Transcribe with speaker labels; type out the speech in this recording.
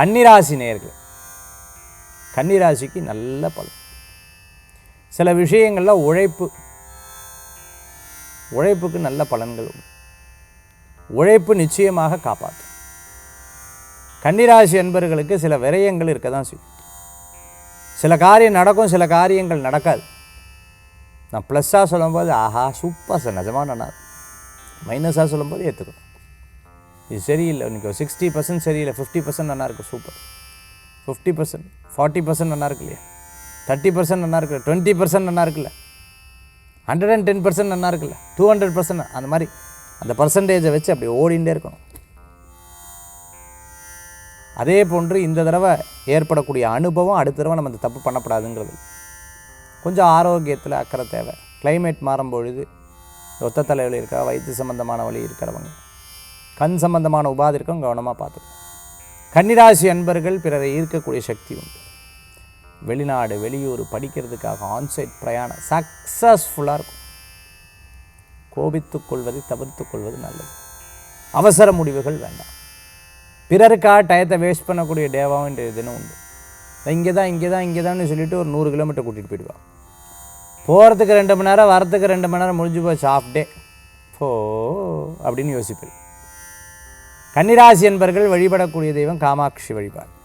Speaker 1: கன்னிராசி நேயர்கள், கன்னிராசிக்கு நல்ல பலன். சில விஷயங்களில் உழைப்புக்கு நல்ல பலன்கள் உண்டு. உழைப்பு நிச்சயமாக காப்பாற்றும். கன்னிராசி என்பவர்களுக்கு சில விரயங்கள் இருக்க தான் செய்யும். சில காரியம் நடக்கும், சில காரியங்கள் நடக்காது. நான் ப்ளஸ்ஸாக சொல்லும்போது ஆஹா சூப்பர் சார் நிஜமாக நல்லா, மைனஸாக சொல்லும்போது ஏற்றுக்கணும். இது சரியில்லை, இன்றைக்கி 60% சரியில்லை, 50% நல்லா இருக்குது, சூப்பர். 50%, 40% நல்லா இருக்கு இல்லையா, 30% நல்லா இருக்குல்ல, 20% நல்லா இருக்குல்ல, 110% நல்லா இருக்குல்ல, 200%, அந்த மாதிரி அந்த பர்சன்டேஜை வச்சு அப்படி ஓடிண்டே இருக்கணும். அதே போன்று இந்த தடவை ஏற்படக்கூடிய அனுபவம் அடுத்த தடவை நம்ம இந்த தப்பு பண்ணப்படாதுங்கிறது. கொஞ்சம் ஆரோக்கியத்தில் அக்கறை தேவை. கிளைமேட் மாறும்பொழுது ஒத்த தலைவலி இருக்கா, வயிற்று சம்பந்தமான வலி இருக்கிறவங்க, கண் சம்பந்தமான உபாதை இருக்கும், கவனமாக பார்த்துக்கணும். கன்னிராசி அன்பர்கள் பிறரை ஈர்க்கக்கூடிய சக்தி உண்டு. வெளிநாடு வெளியூர் படிக்கிறதுக்காக ஆன்சைட் பிரயாணம் சக்ஸஸ்ஃபுல்லாக இருக்கும். கோபித்துக் கொள்வதை தவிர்த்து கொள்வது நல்லது. அவசர முடிவுகள் வேண்டாம். பிறருக்காக டயத்தை வேஸ்ட் பண்ணக்கூடிய டேவாவும் இன்றைய தினம் உண்டு. இங்கே தான் சொல்லிவிட்டு ஒரு 100 கிலோமீட்டர் கூட்டிகிட்டு போயிடுவான். போகிறதுக்கு 2 மணி நேரம், வரத்துக்கு 2 மணி நேரம், முடிஞ்சு போச்சு, ஆஃப் டே அப்படின்னு யோசிப்பேன். கன்னிராசி என்பர்கள் வழிபடக்கூடிய தெய்வம் காமாட்சி வழிபாடு.